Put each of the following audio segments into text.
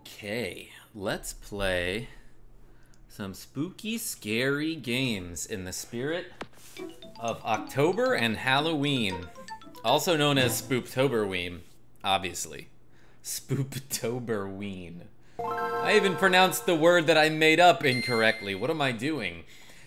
Okay, let's play some spooky, scary games in the spirit of October and Halloween. Also known as Spooptoberween, obviously. Spooptoberween. I even pronounced the word that I made up incorrectly. What am I doing?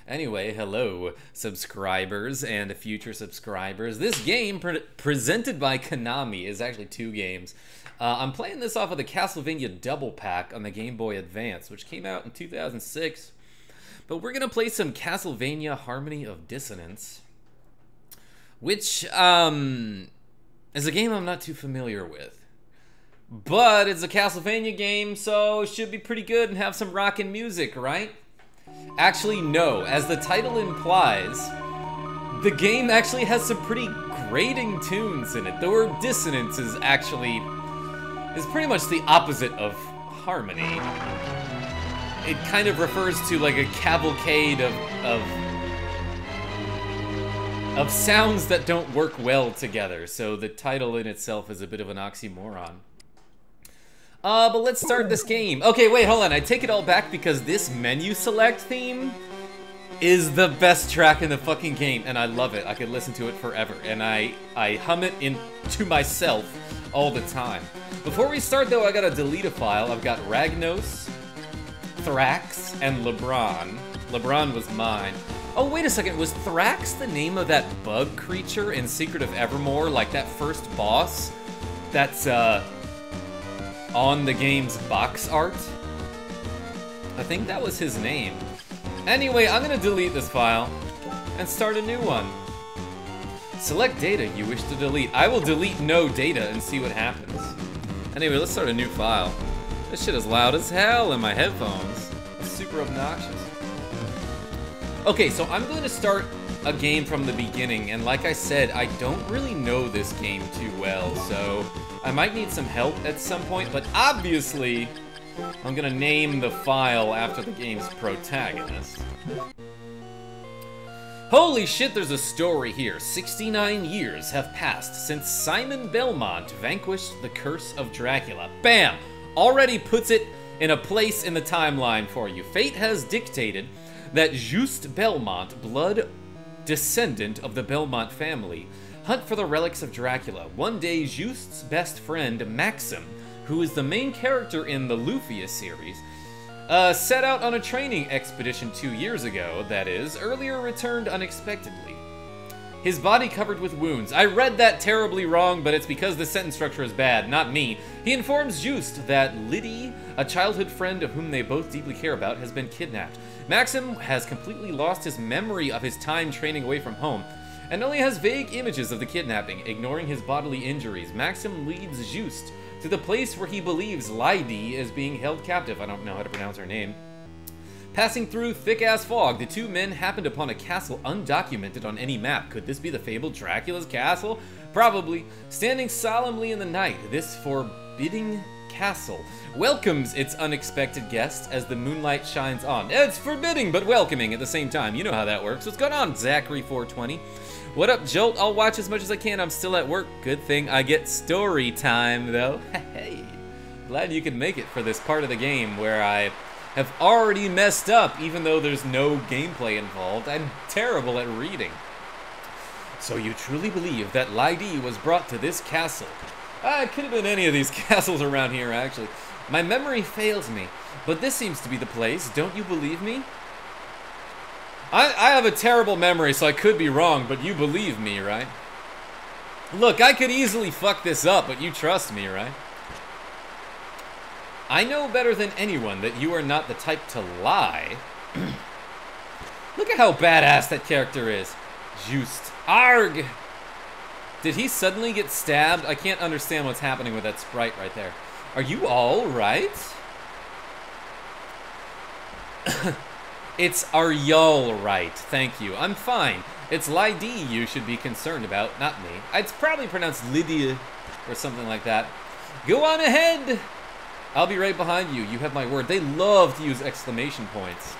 Anyway, hello, subscribers and future subscribers. This game, presented by Konami, is actually two games. I'm playing this off of the Castlevania Double Pack on the Game Boy Advance, which came out in 2006. But we're going to play some Castlevania Harmony of Dissonance, which is a game I'm not too familiar with. But it's a Castlevania game, so it should be pretty good and have some rockin' music, right? Actually, no. As the title implies, the game actually has some pretty grating tunes in it. The word dissonance is pretty much the opposite of harmony. It kind of refers to like a cavalcade of sounds that don't work well together. So the title in itself is a bit of an oxymoron. But let's start this game. Okay, wait, hold on. I take it all back because this menu select theme is the best track in the fucking game, and I love it. I could listen to it forever, and I hum it to myself all the time. Before we start, though, I gotta delete a file. I've got Ragnos, Thrax, and LeBron. LeBron was mine. Oh, wait a second. Was Thrax the name of that bug creature in Secret of Evermore? Like that first boss? That's, on the game's box art? I think that was his name. Anyway, I'm gonna delete this file and start a new one. Select data you wish to delete. I will delete no data and see what happens. Anyway, let's start a new file. This shit is loud as hell in my headphones. It's super obnoxious. Okay, so I'm going to start a game from the beginning, and like I said, I don't really know this game too well, so I might need some help at some point, but obviously, I'm gonna name the file after the game's protagonist. Holy shit, there's a story here. 69 years have passed since Juste Belmont vanquished the curse of Dracula. Bam! Already puts it in a place in the timeline for you. Fate has dictated that Juste Belmont, blood descendant of the Belmont family, hunt for the relics of Dracula. One day, Juste's best friend, Maxim, who is the main character in the Lufia series, set out on a training expedition 2 years ago, that is, earlier returned unexpectedly. His body covered with wounds. I read that terribly wrong, but it's because the sentence structure is bad, not me. He informs Juste that Liddy, a childhood friend of whom they both deeply care about, has been kidnapped. Maxim has completely lost his memory of his time training away from home, and only has vague images of the kidnapping. Ignoring his bodily injuries, Maxim leads Juste to the place where he believes Lydie is being held captive. I don't know how to pronounce her name. Passing through thick-ass fog, the two men happened upon a castle undocumented on any map. Could this be the fabled Dracula's castle? Probably. Standing solemnly in the night, this forbidding castle welcomes its unexpected guests as the moonlight shines on. It's forbidding, but welcoming at the same time. You know how that works. What's going on, Zachary420? What up, Jolt? I'll watch as much as I can. I'm still at work. Good thing I get story time, though. Hey, glad you can make it for this part of the game where I have already messed up, even though there's no gameplay involved. I'm terrible at reading. So you truly believe that Lydie was brought to this castle? It could have been any of these castles around here, actually. My memory fails me, but this seems to be the place. Don't you believe me? I have a terrible memory, so I could be wrong, but you believe me, right? Look, I could easily fuck this up, but you trust me, right? I know better than anyone that you are not the type to lie. Look at how badass that character is. Juste. Arg! Did he suddenly get stabbed? I can't understand what's happening with that sprite right there. Are you all right? It's are y'all right, thank you. I'm fine. It's Lydie you should be concerned about, not me. It's probably pronounced Lydia or something like that. Go on ahead! I'll be right behind you, you have my word. They love to use exclamation points.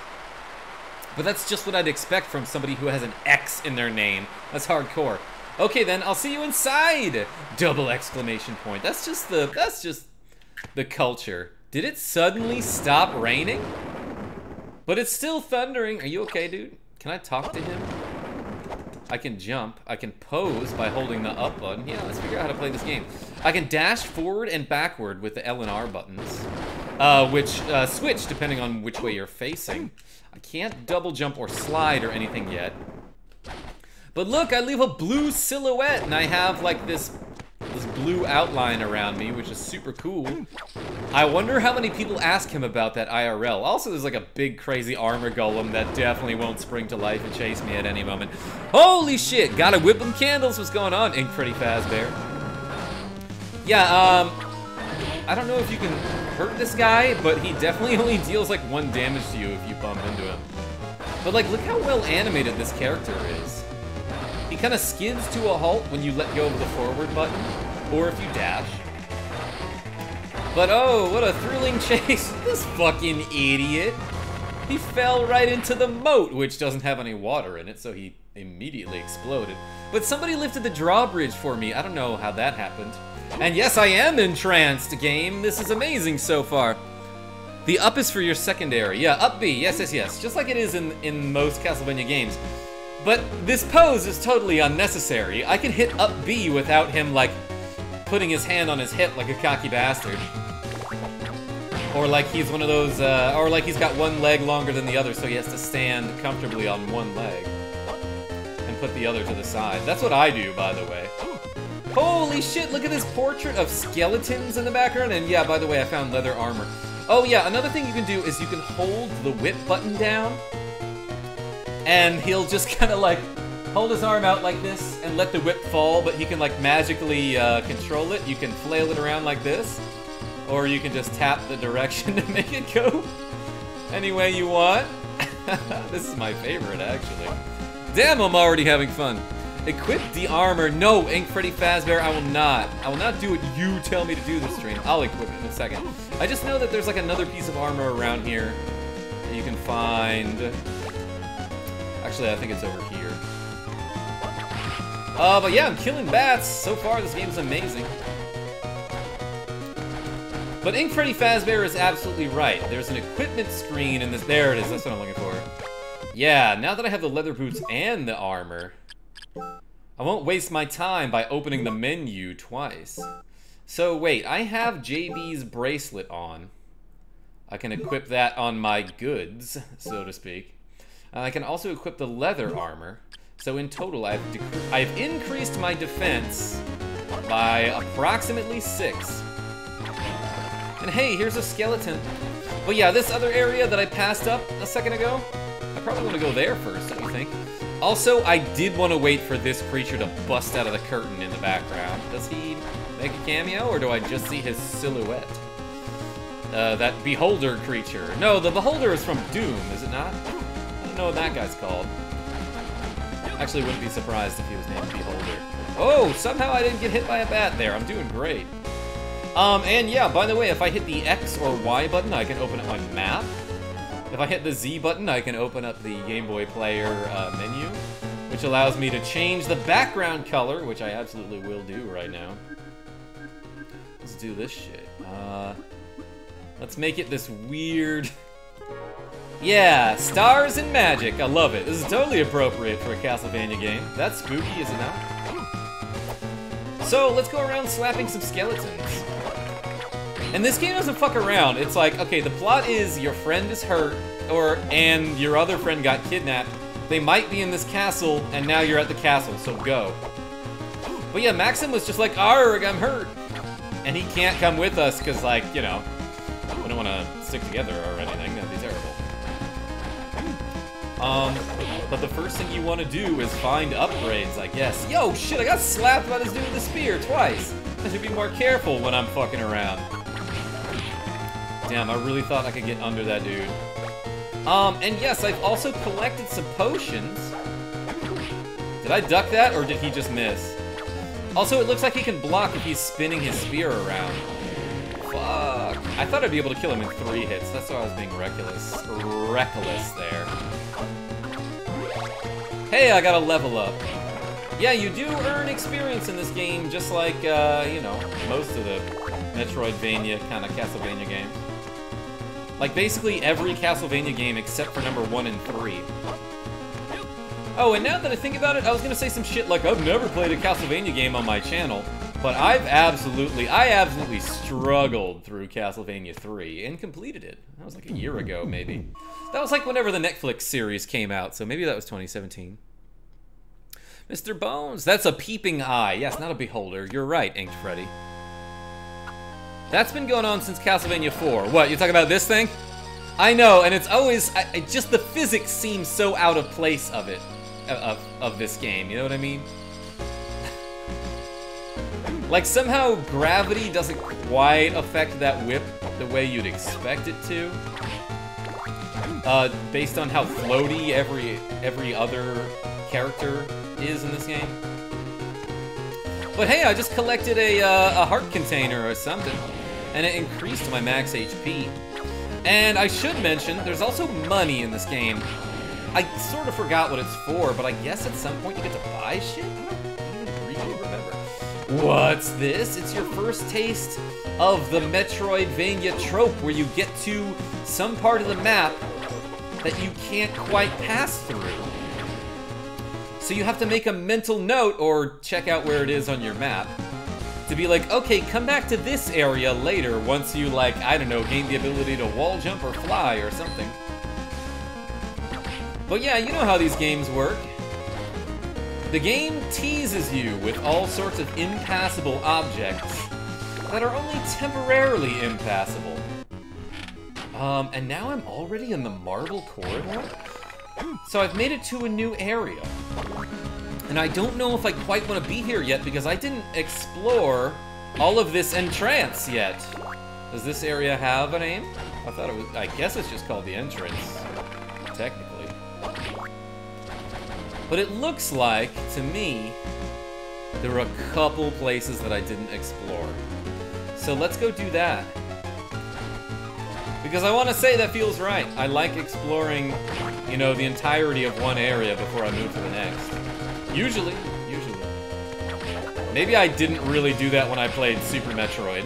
But that's just what I'd expect from somebody who has an X in their name. That's hardcore. Okay then, I'll see you inside! Double exclamation point. That's just the culture Did it suddenly stop raining? But it's still thundering. Are you okay, dude? Can I talk to him? I can jump. I can pose by holding the up button. Yeah, let's figure out how to play this game. I can dash forward and backward with the L and R buttons, which switch depending on which way you're facing. I can't double jump or slide or anything yet. But look, I leave a blue silhouette, and I have like this blue outline around me, which is super cool. I wonder how many people ask him about that IRL. Also, there's like a big crazy armor golem that definitely won't spring to life and chase me at any moment. Holy shit, gotta whip them candles. What's going on, Ink Pretty Fazbear? Yeah, I don't know if you can hurt this guy, but he definitely only deals like 1 damage to you if you bump into him. But like, look how well animated this character is. He kind of skids to a halt when you let go of the forward button, or if you dash. But oh, what a thrilling chase. This fucking idiot. He fell right into the moat, which doesn't have any water in it, so he immediately exploded. But somebody lifted the drawbridge for me. I don't know how that happened. And yes, I am entranced, game. This is amazing so far. The up is for your secondary. Yeah, up B. Yes, yes, yes. Just like it is in most Castlevania games. But this pose is totally unnecessary. I can hit up B without him, like, putting his hand on his hip like a cocky bastard. Or like he's one of those, or like he's got one leg longer than the other, so he has to stand comfortably on one leg. And put the other to the side. That's what I do, by the way. Holy shit, look at this portrait of skeletons in the background. And yeah, by the way, I found leather armor. Oh yeah, another thing you can do is you can hold the whip button down. And he'll just kind of like hold his arm out like this and let the whip fall, but he can like magically control it. You can flail it around like this, or you can just tap the direction to make it go any way you want. This is my favorite, actually. Damn, I'm already having fun. Equip the armor. No, Ink Freddy Fazbear, I will not. I will not do what you tell me to do this stream. I'll equip it in a second. I just know that there's like another piece of armor around here that you can find. Actually, I think it's over here. But yeah, I'm killing bats. So far, this game's amazing. But Ink Freddy Fazbear is absolutely right. There's an equipment screen in this. There it is. That's what I'm looking for. Yeah, now that I have the leather boots and the armor, I won't waste my time by opening the menu twice. So wait, I have JB's bracelet on. I can equip that on my goods, so to speak. I can also equip the leather armor. So in total, I've increased my defense by approximately 6. And hey, here's a skeleton. But yeah, this other area that I passed up a second ago, I probably want to go there first, don't you think? Also, I did want to wait for this creature to bust out of the curtain in the background. Does he make a cameo, or do I just see his silhouette? That Beholder creature. No, the Beholder is from Doom, is it not? I don't know what that guy's called. Actually, wouldn't be surprised if he was named Beholder. Oh, somehow I didn't get hit by a bat there. I'm doing great. And yeah, by the way, if I hit the X or Y button, I can open up my map. If I hit the Z button, I can open up the Game Boy Player menu, which allows me to change the background color, which I absolutely will do right now. Let's do this shit. Let's make it this weird... Yeah, stars and magic. I love it. This is totally appropriate for a Castlevania game. That's spooky, is it not? So, let's go around slapping some skeletons. And this game doesn't fuck around. It's like, okay, the plot is your friend is hurt, and your other friend got kidnapped. They might be in this castle, and now you're at the castle, so go. But yeah, Maxim was just like, arg, I'm hurt. And he can't come with us, because, like, you know, we don't want to stick together or anything. That'd be terrible. But the first thing you want to do is find upgrades, I guess. Yo, shit, I got slapped by this dude with a spear twice. I should be more careful when I'm fucking around. Damn, I really thought I could get under that dude. And yes, I've also collected some potions. Did I duck that, or did he just miss? Also, it looks like he can block if he's spinning his spear around. Fuck. I thought I'd be able to kill him in 3 hits. That's why I was being reckless. Reckless there. Hey, I got a level up. Yeah, you do earn experience in this game, just like, you know, most of the Metroidvania kind of Castlevania games. Like, basically every Castlevania game except for number 1 and 3. Oh, and now that I think about it, I was gonna say some shit like, I've never played a Castlevania game on my channel, but I absolutely struggled through Castlevania 3 and completed it. That was like a year ago, maybe. That was like whenever the Netflix series came out, so maybe that was 2017. Mr. Bones, that's a peeping eye. Yes, not a beholder. You're right, Inked Freddy. That's been going on since Castlevania 4. What, you talking about this thing? I know, and it's always, just the physics seem so out of place of it. Of this game, you know what I mean? Like, somehow gravity doesn't quite affect that whip the way you'd expect it to. Based on how floaty every other character is in this game. But hey, I just collected a heart container or something, and it increased my max HP. And I should mention, there's also money in this game. I sort of forgot what it's for, but I guess at some point you get to buy shit? I don't even really remember. What's this? It's your first taste of the Metroidvania trope where you get to some part of the map that you can't quite pass through. So you have to make a mental note or check out where it is on your map to be like, okay, come back to this area later once you, like, I don't know, gain the ability to wall jump or fly or something. But yeah, you know how these games work. The game teases you with all sorts of impassable objects that are only temporarily impassable. And now I'm already in the marble corridor? So I've made it to a new area. And I don't know if I quite want to be here yet because I didn't explore all of this entrance yet. Does this area have a name? I thought it was, I guess it's just called the entrance, technically. But it looks like, to me, there are a couple places that I didn't explore. So let's go do that. Because I want to say that feels right. I like exploring, you know, the entirety of one area before I move to the next. Usually. Maybe I didn't really do that when I played Super Metroid.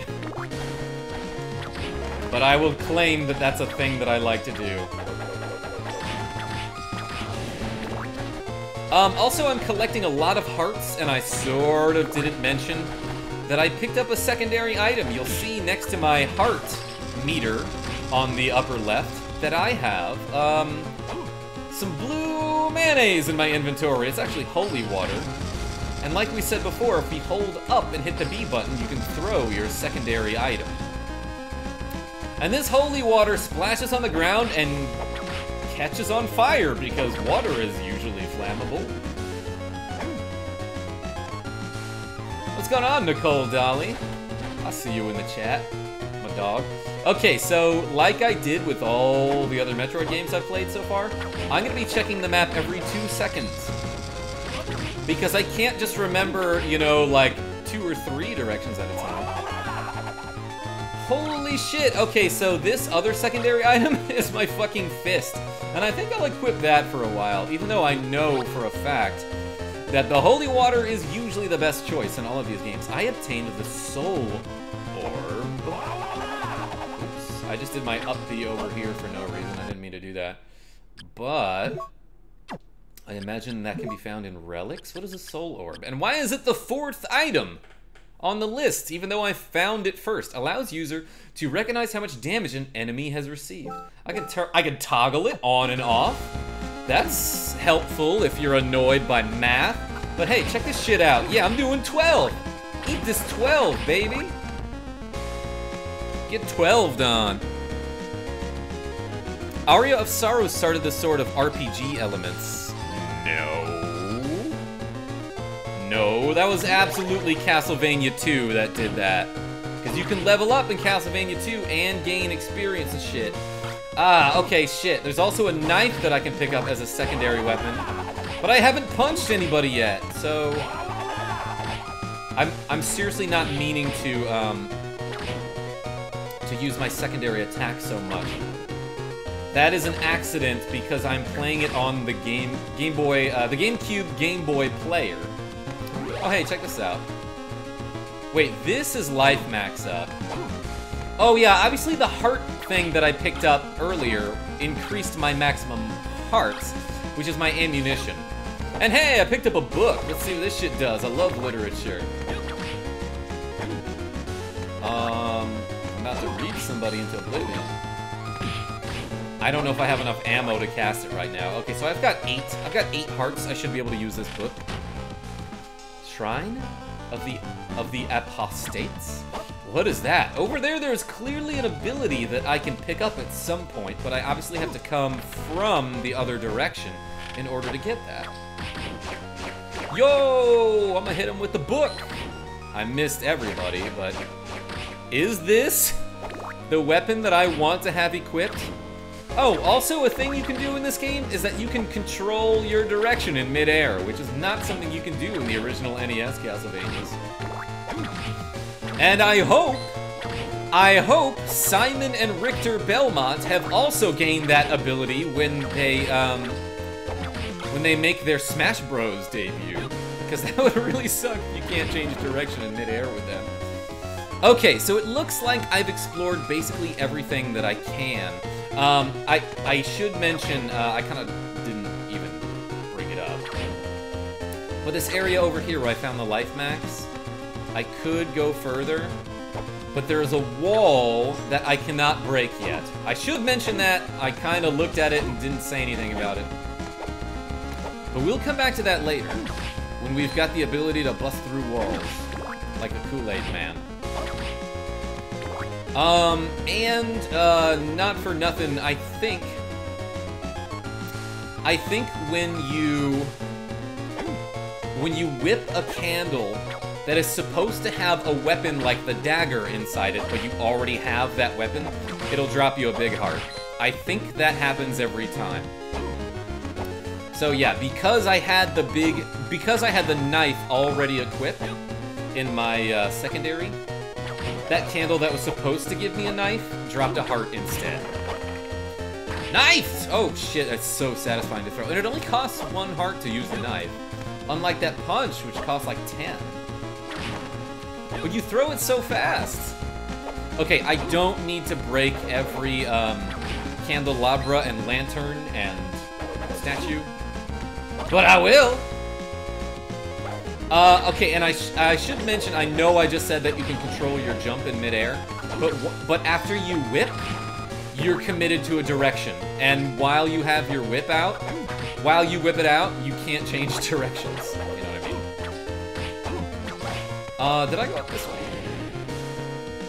But I will claim that that's a thing that I like to do. Also, I'm collecting a lot of hearts, and I sort of didn't mention that I picked up a secondary item. You'll see next to my heart meter on the upper left that I have some blue mayonnaise in my inventory. It's actually holy water. And like we said before, if we hold up and hit the B button, you can throw your secondary item. And this holy water splashes on the ground and catches on fire because water is usually flammable. What's going on, Nicole Dolly? I see you in the chat, my dog. Okay, so like I did with all the other Metroid games I've played so far, I'm gonna be checking the map every 2 seconds. Because I can't just remember, you know, like 2 or 3 directions at a time. Holy shit! Okay, so this other secondary item is my fucking fist. And I think I'll equip that for a while, even though I know for a fact that the holy water is usually the best choice in all of these games. I obtained the soul orb. Oops, I just did my up B over here for no reason. I didn't mean to do that. But I imagine that can be found in relics. What is a soul orb? And why is it the 4th item on the list, even though I found it first? Allows user to recognize how much damage an enemy has received. I can toggle it on and off. That's helpful if you're annoyed by math. But hey, check this shit out. Yeah, I'm doing 12. Eat this 12, baby. Get 12'd on. Aria of Sorrow started this sort of RPG elements. No, that was absolutely Castlevania 2 that did that. Because you can level up in Castlevania 2 and gain experience and shit. Ah, okay, shit. There's also a knife that I can pick up as a secondary weapon. But I haven't punched anybody yet, so I'm seriously not meaning to use my secondary attack so much. That is an accident because I'm playing it on the Game Boy, the GameCube Game Boy player. Oh, hey, check this out. Wait, this is life max up. Oh yeah, obviously the heart thing that I picked up earlier increased my maximum hearts, which is my ammunition. And hey, I picked up a book. Let's see what this shit does. I love literature. I'm about to read somebody into oblivion. I don't know if I have enough ammo to cast it right now. Okay, so I've got 8 hearts. I should be able to use this book. Shrine of the Apostates? What is that? Over there, there's clearly an ability that I can pick up at some point, but I obviously have to come from the other direction in order to get that. Yo! I'm gonna hit him with the book! I missed everybody, but... Is this the weapon that I want to have equipped? Oh, also a thing you can do in this game is that you can control your direction in midair, which is not something you can do in the original NES Castlevanias. And I hope Simon and Richter Belmont have also gained that ability when they make their Smash Bros debut, because that would really suck if you can't change direction in midair with them. Okay, so it looks like I've explored basically everything that I can. I should mention, I kind of didn't even bring it up, but this area over here where I found the life max, I could go further, but there's a wall that I cannot break yet. I should mention that. I kind of looked at it and didn't say anything about it. But we'll come back to that later, when we've got the ability to bust through walls, like a Kool-Aid man. Not for nothing, I think when you whip a candle that is supposed to have a weapon like the dagger inside it, but you already have that weapon, it'll drop you a big heart. I think that happens every time. So yeah, because I had the knife already equipped in my secondary, that candle that was supposed to give me a knife dropped a heart instead. Knife! Oh shit, that's so satisfying to throw. And it only costs 1 heart to use the knife, unlike that punch, which costs like 10. But you throw it so fast. Okay, I don't need to break every candelabra and lantern and statue, but I will. Okay, and I should mention, I know I just said that you can control your jump in midair, but after you whip, you're committed to a direction, and while you have your whip out, while you whip it out, you can't change directions. You know what I mean? Did I go up this way?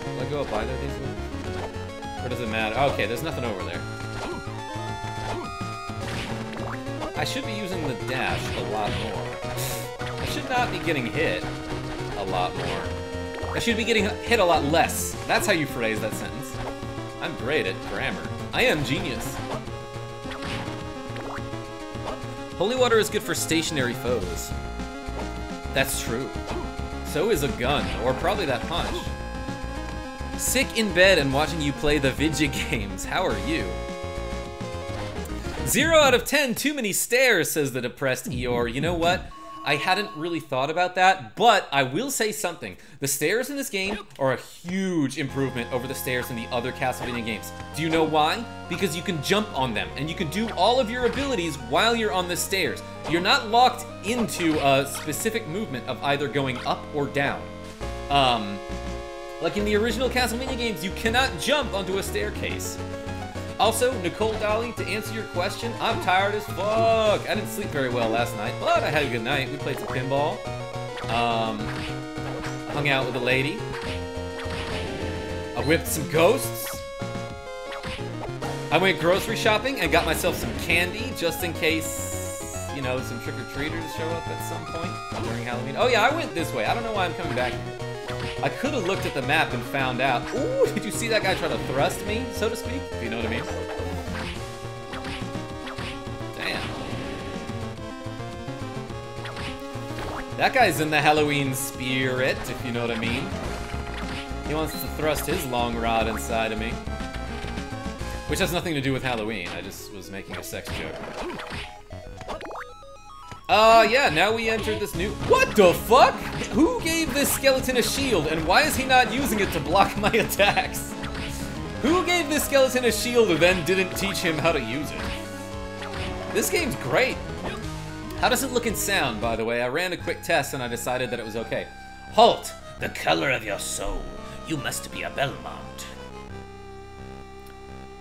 Did I go up either of these ways? Or does it matter? Okay, there's nothing over there. I should be using the dash a lot more. I should not be getting hit a lot more. I should be getting hit a lot less. That's how you phrase that sentence. I'm great at grammar. I am genius. Holy water is good for stationary foes. That's true. So is a gun, or probably that punch. Sick in bed and watching you play the vidya games. How are you? 0 out of 10, too many stairs, says the depressed Eeyore. You know what? I hadn't really thought about that, but I will say something. The stairs in this game are a huge improvement over the stairs in the other Castlevania games. Do you know why? Because you can jump on them, and you can do all of your abilities while you're on the stairs. You're not locked into a specific movement of either going up or down. Like in the original Castlevania games, you cannot jump onto a staircase. Also, Nicole Dolly, to answer your question, I'm tired as fuck. I didn't sleep very well last night, but I had a good night. We played some pinball. Hung out with a lady. I whipped some ghosts. I went grocery shopping and got myself some candy just in case, you know, some trick-or-treaters show up at some point during Halloween. Oh yeah, I went this way. I don't know why I'm coming back here. I could have looked at the map and found out. Ooh, did you see that guy try to thrust me, so to speak? If you know what I mean. Damn. That guy's in the Halloween spirit, if you know what I mean. He wants to thrust his long rod inside of me. Which has nothing to do with Halloween. I just was making a sex joke. Yeah, now we entered this new... What the fuck? Who gave this skeleton a shield, and why is he not using it to block my attacks? Who gave this skeleton a shield and then didn't teach him how to use it? This game's great. How does it look and sound, by the way? I ran a quick test and I decided that it was okay. Halt! The color of your soul. You must be a Belmont.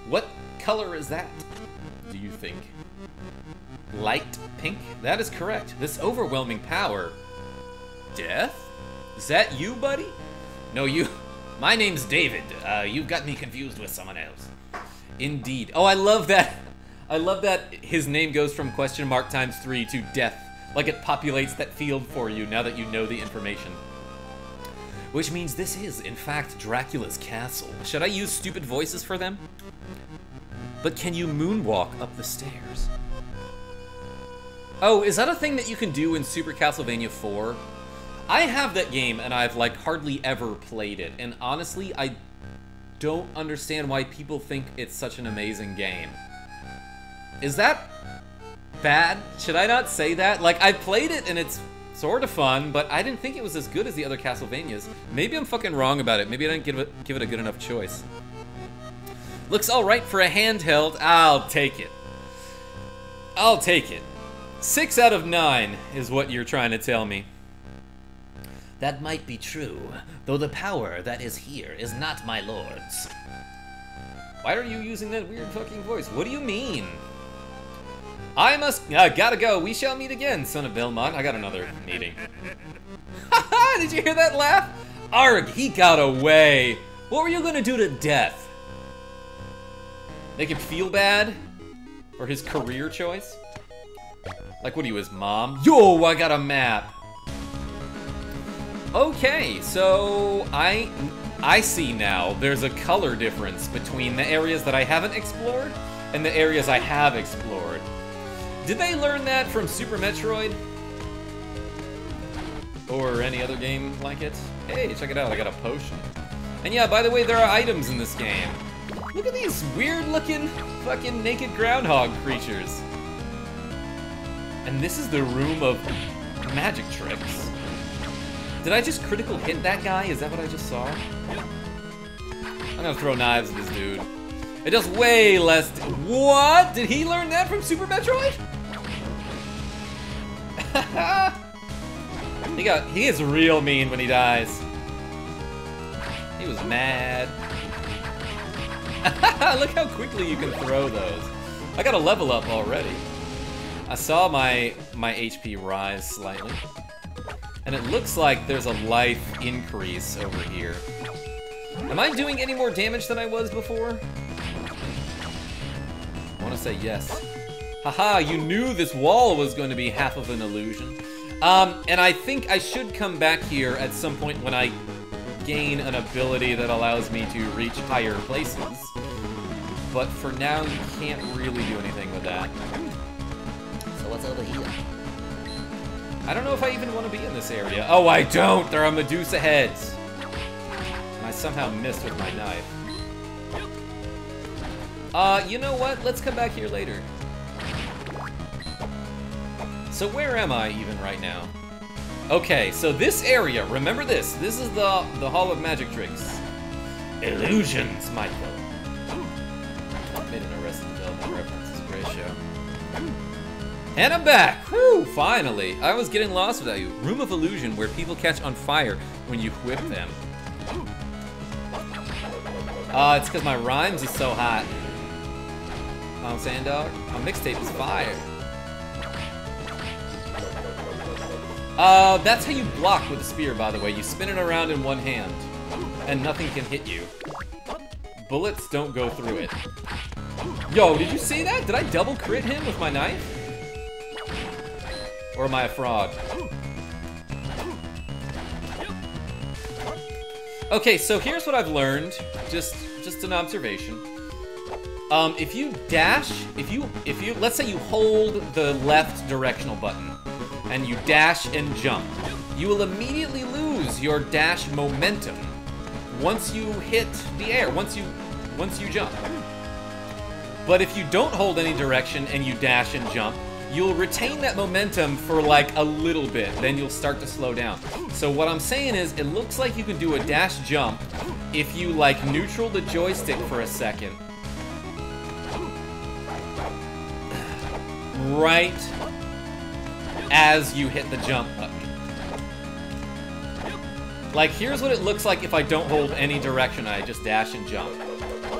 What color is that, do you think? Light pink? That is correct. This overwhelming power. Death? Is that you, buddy? No, you... My name's David. You've got me confused with someone else. Indeed. Oh, I love that. I love that his name goes from question mark times 3 to death. Like it populates that field for you now that you know the information. Which means this is, in fact, Dracula's castle. Should I use stupid voices for them? But can you moonwalk up the stairs? Oh, is that a thing that you can do in Super Castlevania 4? I have that game and I've like hardly ever played it, and honestly, I don't understand why people think it's such an amazing game. Is that bad? Should I not say that? Like, I played it and it's sort of fun, but I didn't think it was as good as the other Castlevanias. Maybe I'm fucking wrong about it. Maybe I didn't give it a good enough choice. Looks alright for a handheld. I'll take it. I'll take it. 6 out of 9 is what you're trying to tell me. That might be true, though the power that is here is not my lord's. Why are you using that weird fucking voice? What do you mean? I gotta go. We shall meet again, son of Belmont. I got another meeting. Haha, did you hear that laugh? Arg, he got away. What were you gonna do to Death? Make him feel bad? For his career choice? Like, what are you, his mom? Yo, I got a map. Okay, so I see now there's a color difference between the areas that I haven't explored and the areas I have explored. Did they learn that from Super Metroid? Or any other game like it? Hey, check it out, I got a potion. And yeah, by the way, there are items in this game. Look at these weird-looking fucking naked groundhog creatures. And this is the room of magic tricks. Did I just critical hit that guy? Is that what I just saw? I'm gonna throw knives at this dude. It does way less. What? Did he learn that from Super Metroid? He is real mean when he dies. He was mad. Look how quickly you can throw those. I got a level up already. I saw my HP rise slightly. And it looks like there's a life increase over here. Am I doing any more damage than I was before? I want to say yes. Haha, you knew this wall was going to be half of an illusion. And I think I should come back here at some point when I gain an ability that allows me to reach higher places. But for now, you can't really do anything with that. So what's over here? I don't know if I even want to be in this area. Oh, I don't! There are Medusa heads! And I somehow missed with my knife. You know what? Let's come back here later. So where am I even right now? Okay, so this area, remember this. This is the Hall of Magic Tricks. Illusions, Michael. Made an Arrested Development reference. It's a great show. And I'm back! Woo! Finally! I was getting lost without you. Room of Illusion, where people catch on fire when you whip them. It's because my rhymes is so hot. You know what I'm saying, dog? My mixtape is fire. That's how you block with a spear, by the way. You spin it around in one hand, and nothing can hit you. Bullets don't go through it. Yo, did you see that? Did I double crit him with my knife? Or am I a fraud? Okay, so here's what I've learned. Just an observation. If you dash, if you let's say you hold the left directional button and you dash and jump, you will immediately lose your dash momentum once you hit the air, once you jump. But if you don't hold any direction and you dash and jump, you'll retain that momentum for like a little bit, then you'll start to slow down. So what I'm saying is, it looks like you can do a dash jump, if you, like, neutral the joystick for a second, right as you hit the jump button. Like, here's what it looks like if I don't hold any direction, I just dash and jump.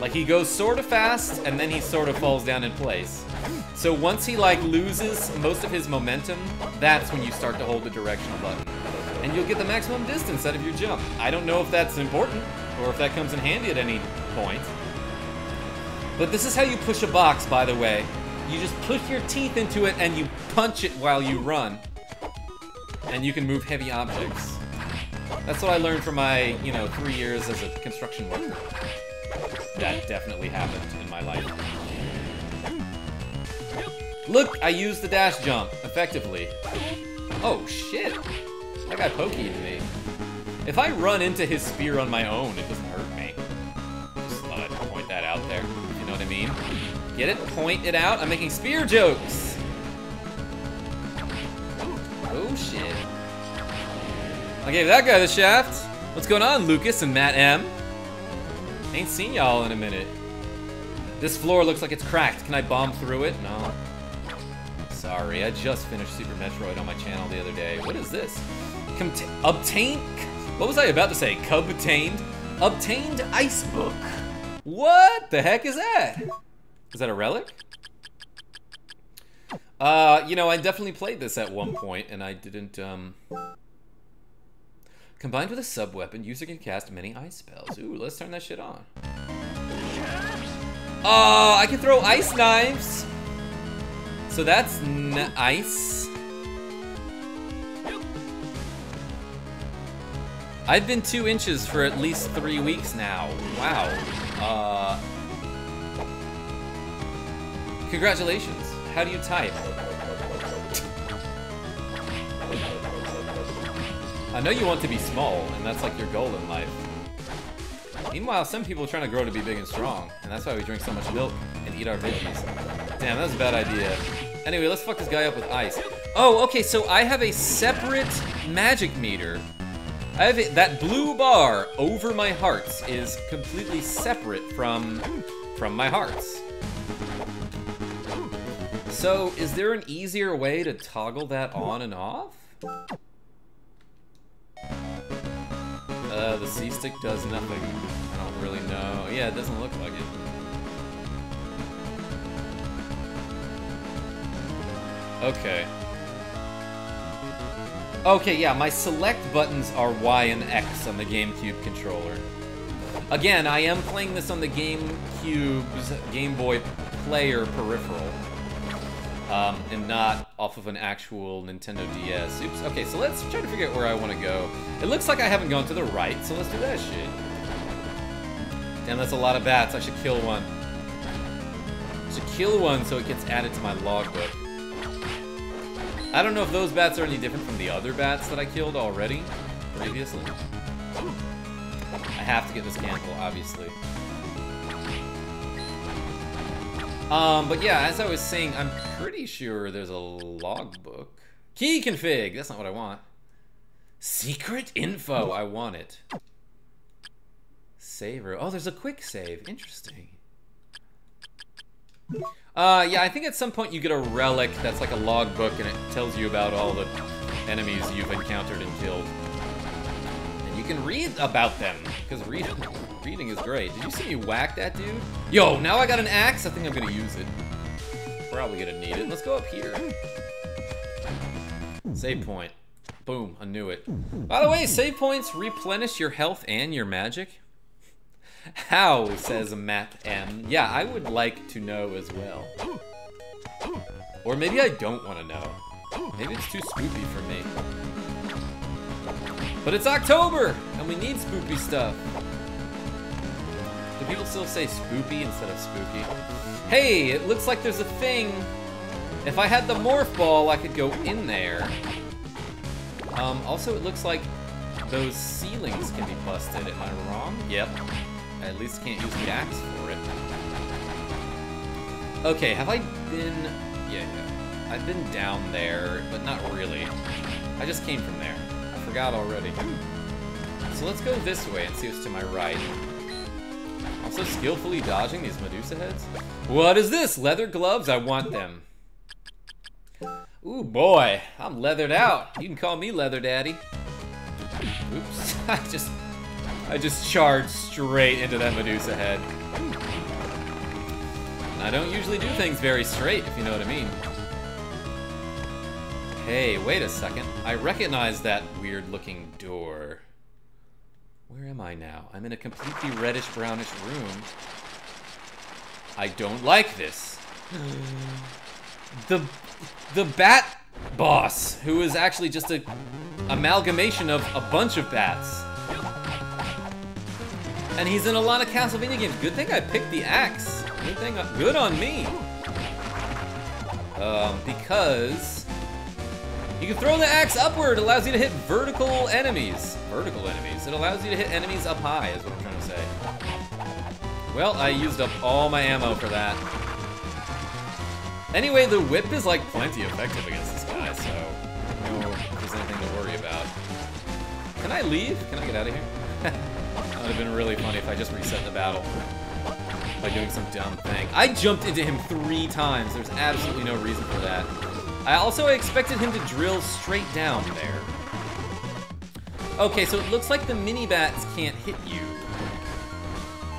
Like, he goes sort of fast, and then he sort of falls down in place. So once he, like, loses most of his momentum, that's when you start to hold the directional button. And you'll get the maximum distance out of your jump. I don't know if that's important, or if that comes in handy at any point. But this is how you push a box, by the way. You just push your teeth into it, and you punch it while you run. And you can move heavy objects. That's what I learned from my, 3 years as a construction worker. That definitely happened in my life. Look, I used the dash jump effectively. Oh, shit. That guy pokeyed me. If I run into his spear on my own, it doesn't hurt me. Just thought I'd point that out there. You know what I mean? Get it? Point it out? I'm making spear jokes. Oh, shit. I gave that guy the shaft. What's going on, Lucas and Matt M? Ain't seen y'all in a minute. This floor looks like it's cracked. Can I bomb through it? No. Sorry, I just finished Super Metroid on my channel the other day. What is this? Obtained? What was I about to say? Obtained? Obtained ice book. What the heck is that? Is that a relic? I definitely played this at one point, and I didn't, Combined with a sub-weapon, user can cast many ice spells. Ooh, let's turn that shit on. Oh, I can throw ice knives! So that's ice. I've been 2 inches for at least 3 weeks now. Wow. Congratulations. How do you type? I know you want to be small, and that's like your goal in life. Meanwhile, some people are trying to grow to be big and strong, and that's why we drink so much milk and eat our veggies. Damn, that was a bad idea. Anyway, let's fuck this guy up with ice. Oh, okay, so I have a separate magic meter. I have that blue bar over my hearts is completely separate from my hearts. So, is there an easier way to toggle that on and off? The C-stick does nothing. I don't really know. Yeah, it doesn't look like it. Okay. Okay, yeah, my select buttons are Y and X on the GameCube controller. Again, I am playing this on the GameCube's Game Boy Player peripheral. And not off of an actual Nintendo DS. Oops, okay, so let's try to figure out where I want to go. It looks like I haven't gone to the right, so let's do that shit. Damn, that's a lot of bats. I should kill one. I should kill one so it gets added to my logbook. I don't know if those bats are any different from the other bats that I killed already, previously. I have to get this candle, obviously. But yeah, as I was saying, I'm pretty sure there's a logbook. Key config! That's not what I want. Secret info! I want it. Saver. Oh, there's a quick save. Interesting. Yeah, I think at some point you get a relic that's like a logbook and it tells you about all the enemies you've encountered and killed. And you can read about them, because reading is great. Did you see me whack that dude? Yo, now I got an axe. I think I'm gonna use it. Probably gonna need it. Let's go up here. Save point. Boom, I knew it. By the way, save points replenish your health and your magic. How, says Matt M. Yeah, I would like to know as well. Or maybe I don't want to know. Maybe it's too spoopy for me. But it's October, and we need spoopy stuff. Do people still say spoopy instead of spooky? Hey, it looks like there's a thing. If I had the morph ball, I could go in there. Also, it looks like those ceilings can be busted. Am I wrong? Yep. I at least can't use the axe for it. Okay, have I been... Yeah. I've been down there, but not really. I just came from there. I forgot already. So let's go this way and see what's to my right. Also skillfully dodging these Medusa heads. What is this? Leather gloves? I want them. Ooh, boy. I'm leathered out. You can call me Leather Daddy. Oops. I just charged straight into that Medusa head. I don't usually do things very straight, if you know what I mean. Hey, wait a second. I recognize that weird-looking door. Where am I now? I'm in a completely reddish-brownish room. I don't like this. The bat boss, who is actually just a amalgamation of a bunch of bats. And he's in a lot of Castlevania games. Good thing I picked the axe. Good on me. Because you can throw the axe upward. It allows you to hit vertical enemies. It allows you to hit enemies up high, is what I'm trying to say. Well, I used up all my ammo for that. Anyway, the whip is like plenty effective against this guy, so I don't know if there's anything to worry about. Can I leave? Can I get out of here? That would have been really funny if I just reset the battle by doing some dumb thing. I jumped into him 3 times. There's absolutely no reason for that. I expected him to drill straight down there. Okay, so it looks like the mini-bats can't hit you.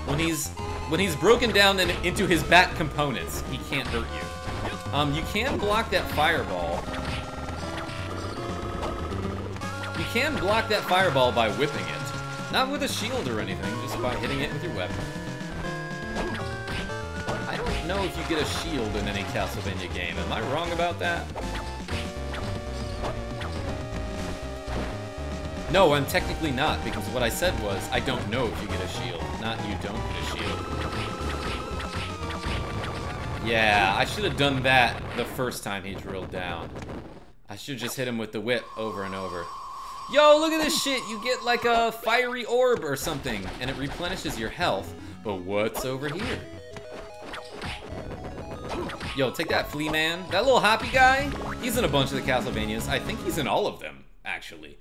When he's broken down into his bat components, he can't hurt you. You can block that fireball. You can block that fireball by whipping it. Not with a shield or anything, just by hitting it with your weapon. I don't know if you get a shield in any Castlevania game. Am I wrong about that? No, I'm technically not, because what I said was, I don't know if you get a shield, not you don't get a shield. Yeah, I should have done that the first time he drilled down. I should just hit him with the whip over and over. Yo, look at this shit! You get like a fiery orb or something, and it replenishes your health. But what's over here? Yo, take that, Flea Man. That little hoppy guy, he's in a bunch of the Castlevanias. I think he's in all of them, actually.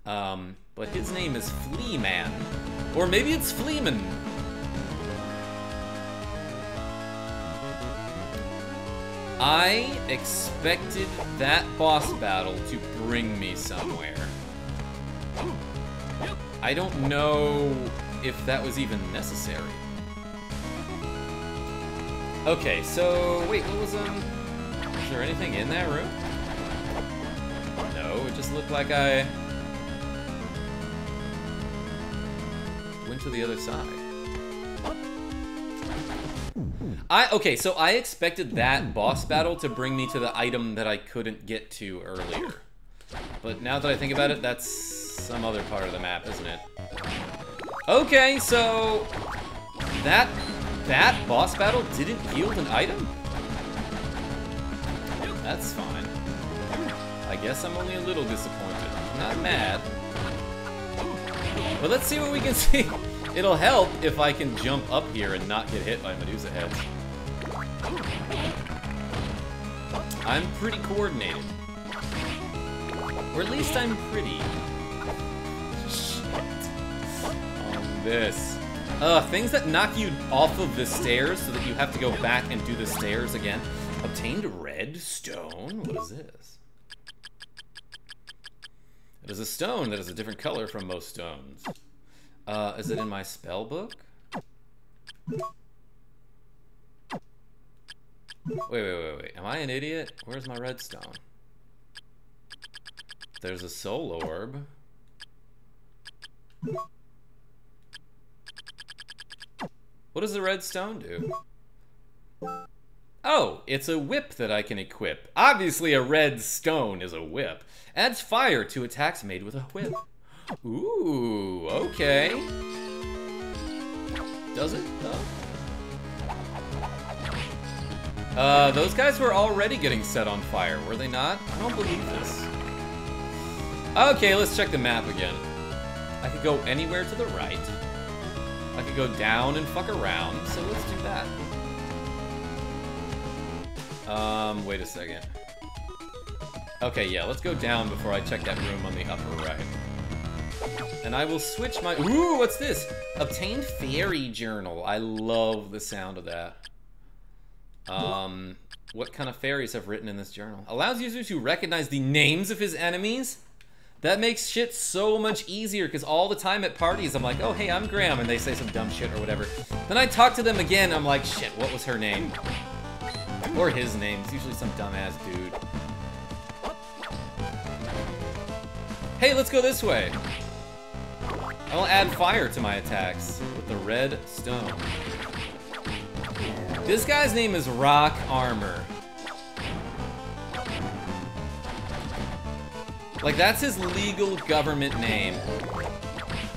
But his name is Flea Man. Or maybe it's Fleeman. I expected that boss battle to bring me somewhere. I don't know if that was even necessary. Okay, so wait, what was is there anything in that room? No, it just looked like I went to the other side. Okay, so I expected that boss battle to bring me to the item that I couldn't get to earlier. But now that I think about it, that's some other part of the map, isn't it? Okay, so that boss battle didn't yield an item? That's fine. I guess I'm only a little disappointed. Not mad. But let's see what we can see. It'll help if I can jump up here and not get hit by Medusa heads. I'm pretty coordinated. Or at least I'm pretty. Shit. On this. Things that knock you off of the stairs so that you have to go back and do the stairs again. Obtained red stone? What is this? It is a stone that is a different color from most stones. Is it in my spell book? Wait. Am I an idiot? Where's my redstone? There's a soul orb. What does the red stone do? Oh, it's a whip that I can equip. Obviously a red stone is a whip. Adds fire to attacks made with a whip. Ooh, okay. Does it, though? Those guys were already getting set on fire, were they not? I don't believe this. Okay, let's check the map again. I could go anywhere to the right. I could go down and fuck around, so let's do that. Wait a second. Okay, yeah, let's go down before I check that room on the upper right. And I will switch my... Ooh, what's this? Obtained Fairy Journal. I love the sound of that. What kind of fairies have written in this journal? Allows users to recognize the names of his enemies? That makes shit so much easier, because all the time at parties, I'm like, oh, hey, I'm Graham, and they say some dumb shit or whatever. Then I talk to them again, I'm like, shit, what was her name? Or his name. It's usually some dumbass dude. Hey, let's go this way. I'll add fire to my attacks with the red stone. This guy's name is Rock Armor. Like, that's his legal government name.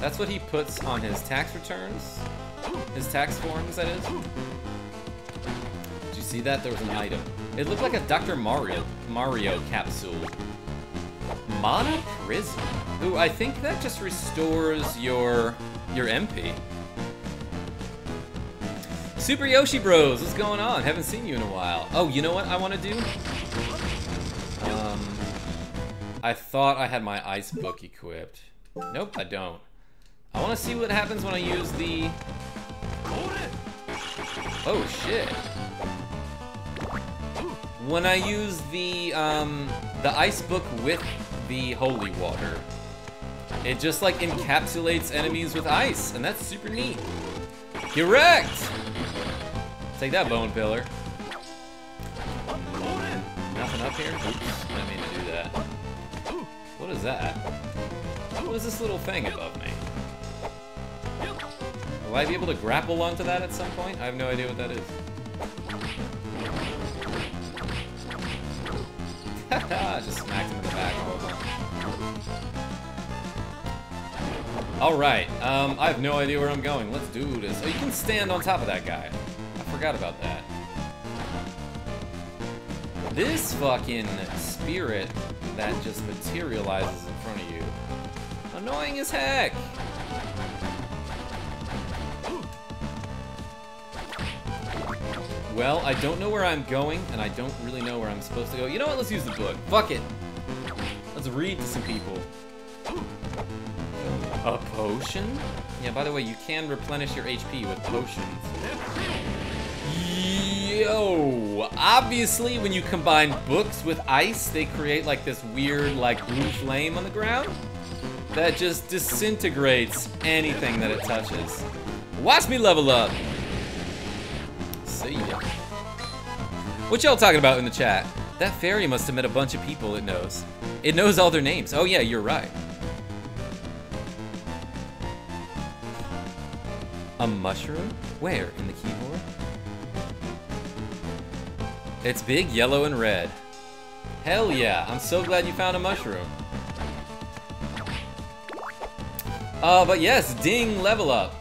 That's what he puts on his tax returns. His tax forms, that is. Did you see that? There was an item. It looked like a Dr. Mario capsule. Mana Prism. Ooh, I think that just restores your MP. Super Yoshi Bros, what's going on? Haven't seen you in a while. Oh, you know what I want to do? I thought I had my ice book equipped. Nope, I don't. I want to see what happens when I use the... Oh, shit. When I use the ice book with the holy water, it just, like, encapsulates enemies with ice, and that's super neat. Correct! Take that, Bone Pillar. Nothing up here? Oops, I didn't mean to do that. What is that? What is this little thing above me? Will I be able to grapple onto that at some point? I have no idea what that is. Haha, just smacked him in the back. Alright, I have no idea where I'm going. Let's do this. Oh, you can stand on top of that guy. I forgot about that. This fucking spirit that just materializes in front of you. Annoying as heck! Well, I don't know where I'm going, and I don't really know where I'm supposed to go. You know what? Let's use the book. Fuck it! Let's read to some people. A potion? Yeah, by the way, you can replenish your HP with potions. Yo! Obviously, when you combine books with ice, they create like this weird, like, blue flame on the ground that just disintegrates anything that it touches. Watch me level up! See ya. What y'all talking about in the chat? That fairy must have met a bunch of people it knows. It knows all their names. Oh yeah, you're right. A mushroom? Where? In the keyboard? It's big, yellow, and red. Hell yeah, I'm so glad you found a mushroom. But yes, ding, level up.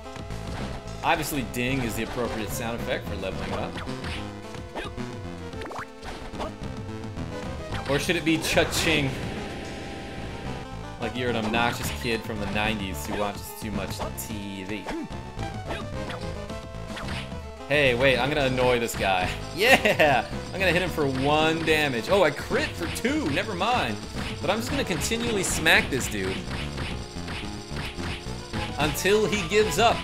Obviously, ding is the appropriate sound effect for leveling up. Or should it be cha-ching? Like you're an obnoxious kid from the 90s who watches too much TV. Hey, wait, I'm gonna annoy this guy. Yeah! I'm gonna hit him for 1 damage. Oh, I crit for 2, never mind. But I'm just gonna continually smack this dude until he gives up.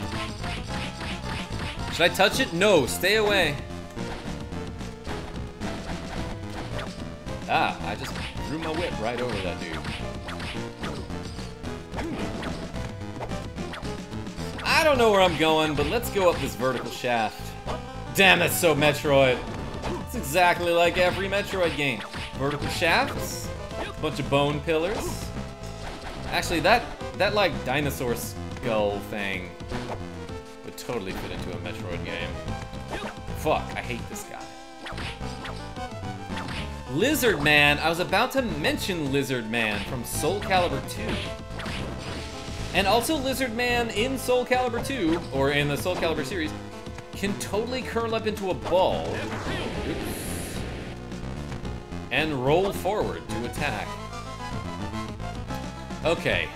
Should I touch it? No, stay away. Ah, I just threw my whip right over that dude. I don't know where I'm going, but let's go up this vertical shaft. Damn, that's so Metroid. It's exactly like every Metroid game. Vertical shafts, a bunch of bone pillars. Actually, that like dinosaur skull thing would totally fit into a Metroid game. Fuck, I hate this guy. Lizard Man. I was about to mention Lizard Man from Soul Calibur 2. And also Lizard Man in Soul Calibur 2, or in the Soul Calibur series, can totally curl up into a ball and roll forward to attack. Okay,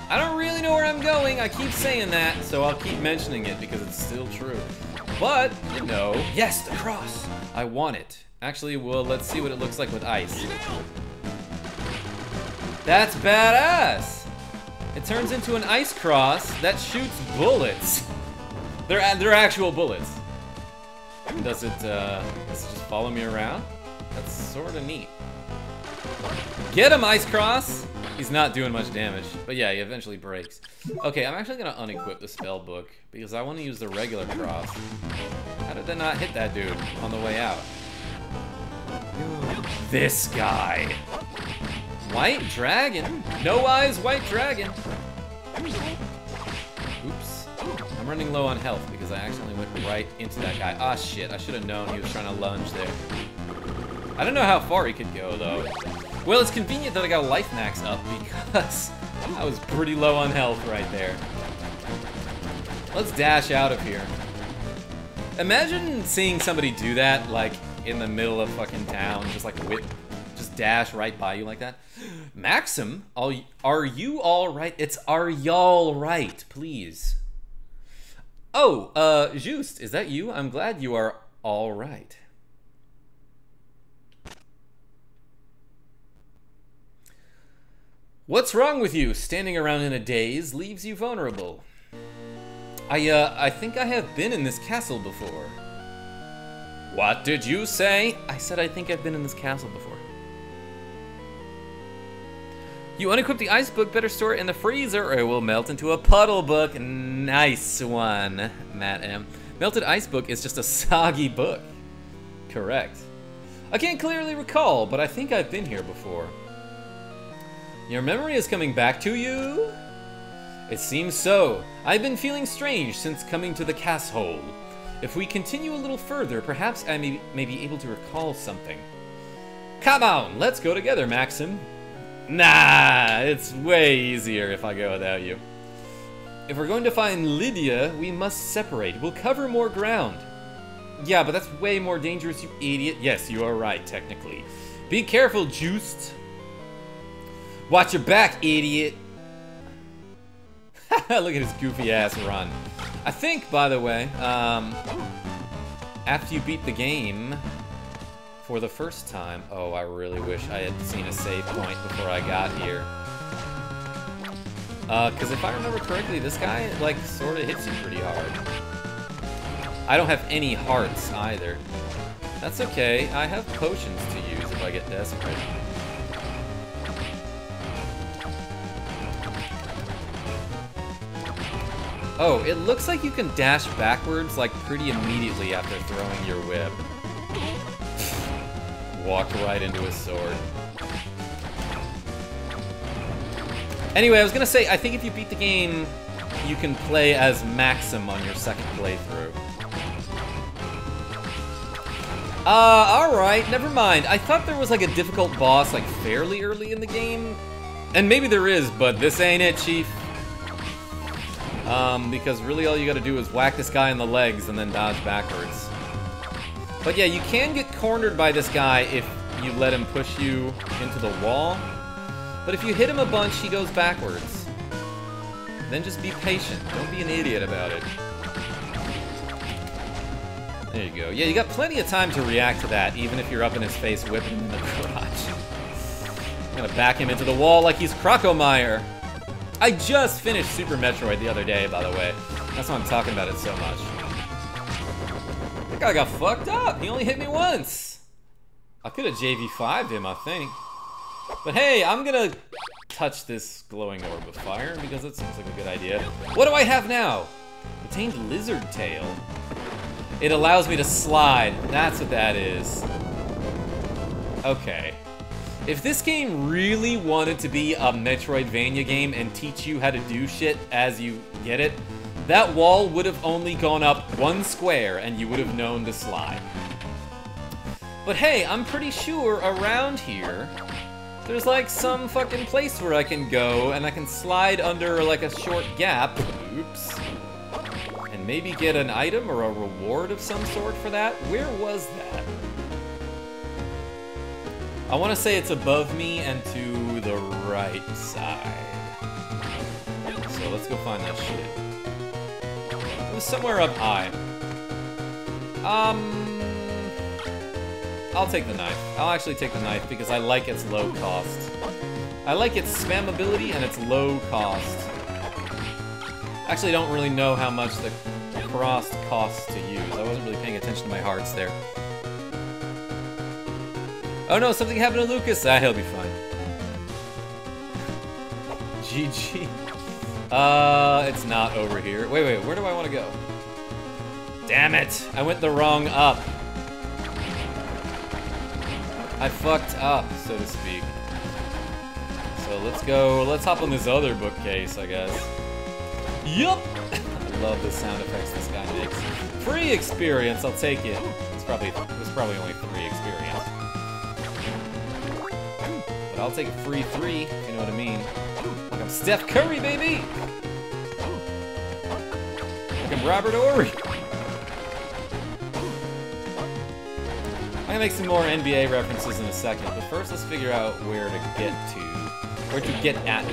I don't really know where I'm going. I keep saying that, so I'll keep mentioning it because it's still true. But, you know, yes, the cross. I want it. Actually, well, let's see what it looks like with ice. That's badass. It turns into an ice cross that shoots bullets. They're actual bullets. Does it just follow me around? That's sort of neat. Get him, Ice Cross! He's not doing much damage, but yeah, he eventually breaks. Okay, I'm actually gonna unequip the spell book because I want to use the regular cross. How did that not hit that dude on the way out? This guy. White dragon. No eyes, white dragon. Oops. I'm running low on health because I accidentally went right into that guy. Ah, shit. I should have known he was trying to lunge there. I don't know how far he could go, though. Well, it's convenient that I got a life max up because I was pretty low on health right there. Let's dash out of here. Imagine seeing somebody do that, like, in the middle of fucking town, just like just dash right by you like that. Maxim, are you all right? It's are y'all right, please. Oh, Juste, is that you? I'm glad you are all right. What's wrong with you? Standing around in a daze leaves you vulnerable. I think I have been in this castle before. What did you say? I said I think I've been in this castle before. You unequip the ice book, better store it in the freezer or it will melt into a puddle book. Nice one, Matt M. Melted ice book is just a soggy book. Correct. I can't clearly recall, but I think I've been here before. Your memory is coming back to you? It seems so. I've been feeling strange since coming to the castle. If we continue a little further, perhaps I may be able to recall something. Come on, let's go together, Maxim. Nah, it's way easier if I go without you. If we're going to find Lydia, we must separate. We'll cover more ground. Yeah, but that's way more dangerous, you idiot. Yes, you are right, technically. Be careful, Juste. Watch your back, idiot. Look at his goofy ass run. I think, by the way, after you beat the game for the first time, oh, I really wish I had seen a save point before I got here. Because if I remember correctly, this guy, like, sort of hits you pretty hard. I don't have any hearts either. That's okay, I have potions to use if I get desperate. Oh, it looks like you can dash backwards, like, pretty immediately after throwing your whip. Walked right into his sword. Anyway, I was gonna say, I think if you beat the game, you can play as Maxim on your second playthrough. Alright, never mind. I thought there was, like, a difficult boss, like, fairly early in the game. And maybe there is, but this ain't it, Chief. Because really all you gotta do is whack this guy in the legs and then dodge backwards. But yeah, you can get cornered by this guy if you let him push you into the wall. But if you hit him a bunch, he goes backwards. Then just be patient. Don't be an idiot about it. There you go. Yeah, you got plenty of time to react to that, even if you're up in his face whipping him in the crotch. I'm gonna back him into the wall like he's Crocomire. I just finished Super Metroid the other day, by the way. That's why I'm talking about it so much. That guy got fucked up. He only hit me once. I could have JV5'd him, I think. But hey, I'm gonna touch this glowing orb of fire because it seems like a good idea. What do I have now? Obtained Lizard Tail. It allows me to slide. That's what that is. Okay. If this game really wanted to be a Metroidvania game and teach you how to do shit as you get it, that wall would have only gone up one square and you would have known to slide. But hey, I'm pretty sure around here, there's like some fucking place where I can go and I can slide under like a short gap. Oops. And maybe get an item or a reward of some sort for that. Where was that? I want to say it's above me and to the right side. So let's go find that shit. It was somewhere up high. I'll take the knife. I'll actually take the knife because I like its low cost. I like its spammability and its low cost. Actually, I don't really know how much the cross costs to use. I wasn't really paying attention to my hearts there. Oh no, something happened to Lucas. Ah, he'll be fine. GG. It's not over here. Wait, where do I want to go? Damn it! I went the wrong up. I fucked up, so to speak. So let's hop on this other bookcase, I guess. Yup! I love the sound effects this guy makes. Free experience, I'll take it. It was probably only 3 experience. But I'll take a free 3, if you know what I mean. Like I'm Steph Curry, baby! Like I'm Robert Ory. I'm gonna make some more NBA references in a second, but first let's figure out where to get at.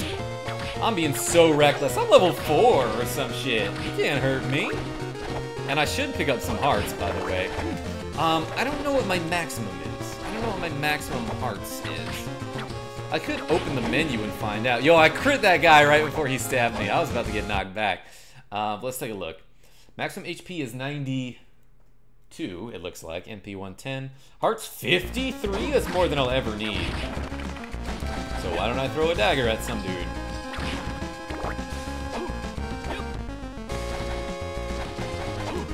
I'm being so reckless. I'm level 4 or some shit. You can't hurt me. And I should pick up some hearts, by the way. I don't know what my maximum is. I don't know what my maximum hearts is. I could open the menu and find out. Yo, I crit that guy right before he stabbed me. I was about to get knocked back. Let's take a look. Maximum HP is 92, it looks like. MP 110. Hearts 53? That's more than I'll ever need. So why don't I throw a dagger at some dude?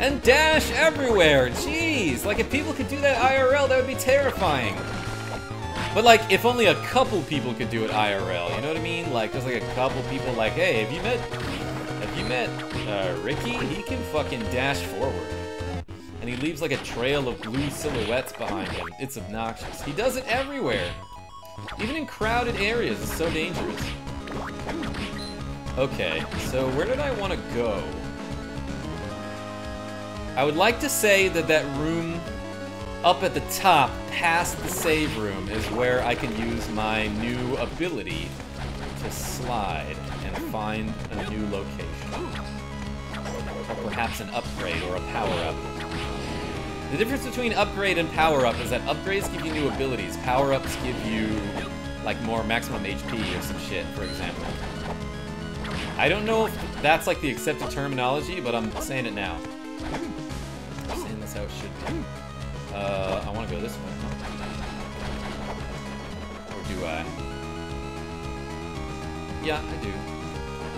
And dash everywhere! Jeez! Like, if people could do that IRL, that would be terrifying. But, like, if only a couple people could do it IRL, you know what I mean? Like, there's like a couple people like, hey, have you met Ricky? He can fucking dash forward. And he leaves like a trail of blue silhouettes behind him. It's obnoxious. He does it everywhere. Even in crowded areas, it's so dangerous. Okay, so where did I want to go? I would like to say that that room up at the top, past the save room, is where I can use my new ability to slide and find a new location. Or perhaps an upgrade or a power-up. The difference between upgrade and power-up is that upgrades give you new abilities. Power-ups give you, like, more maximum HP or some shit, for example. I don't know if that's, like, the accepted terminology, but I'm saying it now. I'm saying that's how it should be. I want to go this way, huh? Or do I? Yeah, I do.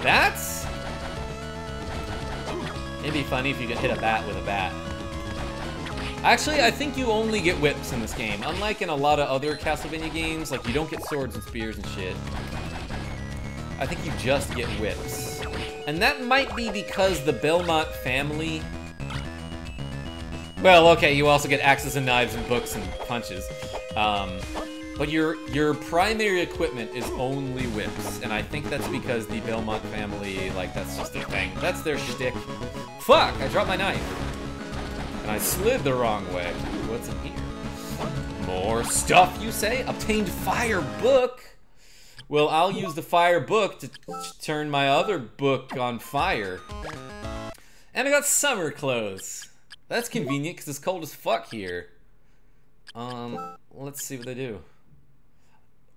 That's... It'd be funny if you could hit a bat with a bat. Actually, I think you only get whips in this game. Unlike in a lot of other Castlevania games, like, you don't get swords and spears and shit. I think you just get whips. And that might be because the Belmont family... Well, okay, you also get axes and knives and books and punches. But your primary equipment is only whips. And I think that's because the Belmont family, like, that's just their thing. That's their shtick. Fuck! I dropped my knife. And I slid the wrong way. What's in here? More stuff, you say? Obtained fire book? Well, I'll use the fire book to turn my other book on fire. And I got summer clothes. That's convenient because it's cold as fuck here. Let's see what they do.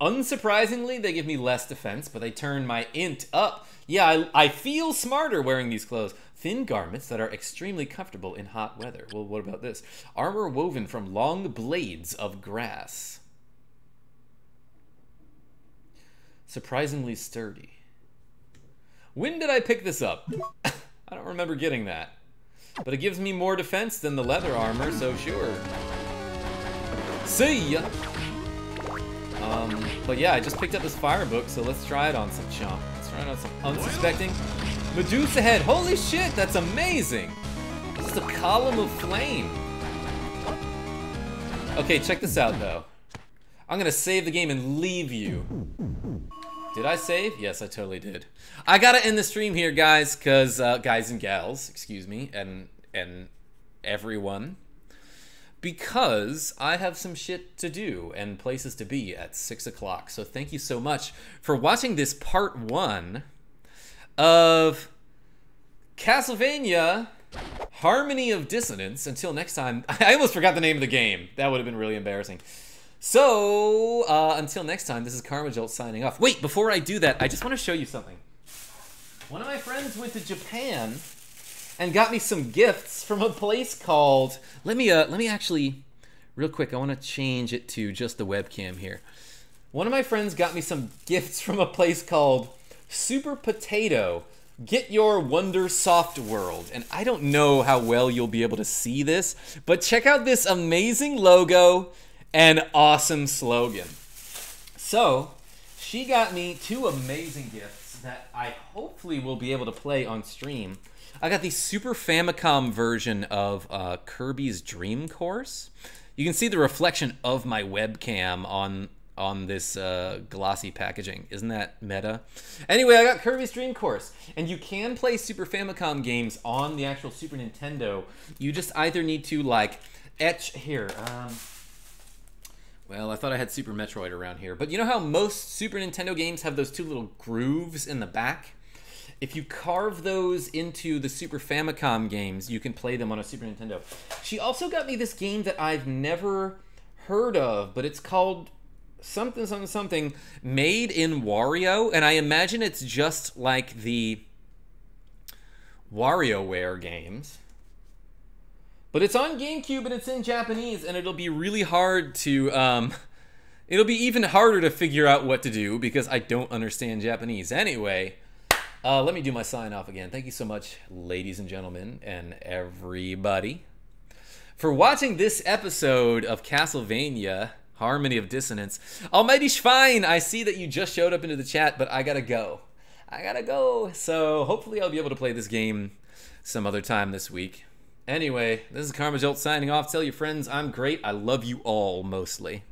Unsurprisingly, they give me less defense, but they turn my int up. Yeah, I feel smarter wearing these clothes. Thin garments that are extremely comfortable in hot weather. Well, what about this? Armor woven from long blades of grass. Surprisingly sturdy. When did I pick this up? I don't remember getting that. But it gives me more defense than the leather armor, so sure. See ya! But yeah, I just picked up this fire book, so let's try it on some chump. Let's try it on some unsuspecting Medusa head. Holy shit, that's amazing! This is a column of flame. Okay, check this out, though. I'm gonna save the game and leave you. Did I save? Yes, I totally did. I gotta end the stream here, guys, because, guys and gals, excuse me, and everyone. Because I have some shit to do and places to be at 6 o'clock. So thank you so much for watching this part 1 of Castlevania Harmony of Dissonance. Until next time, I almost forgot the name of the game. That would have been really embarrassing. So, until next time, this is Karma Jolt signing off. Wait, before I do that, I just want to show you something. One of my friends went to Japan and got me some gifts from a place called... Let me actually... Real quick, I want to change it to just the webcam here. One of my friends got me some gifts from a place called Super Potato. Get Your Wonder Soft World. And I don't know how well you'll be able to see this, but check out this amazing logo and awesome slogan. So, she got me 2 amazing gifts that I hopefully will be able to play on stream. I got the Super Famicom version of Kirby's Dream Course. You can see the reflection of my webcam on this glossy packaging. Isn't that meta? Anyway, I got Kirby's Dream Course, and you can play Super Famicom games on the actual Super Nintendo. You just either need to like etch here. Well, I thought I had Super Metroid around here, but you know how most Super Nintendo games have those 2 little grooves in the back? If you carve those into the Super Famicom games, you can play them on a Super Nintendo. She also got me this game that I've never heard of, but it's called something, something, something, Made in Wario, and I imagine it's just like the WarioWare games. But it's on GameCube and it's in Japanese, and it'll be really hard to, it'll be even harder to figure out what to do because I don't understand Japanese. Anyway, let me do my sign off again. Thank you so much, ladies and gentlemen, and everybody, for watching this episode of Castlevania, Harmony of Dissonance. Almighty Schwein, I see that you just showed up into the chat, but I gotta go. So hopefully I'll be able to play this game some other time this week. Anyway, this is Karma Jolt signing off. Tell your friends I'm great. I love you all, mostly.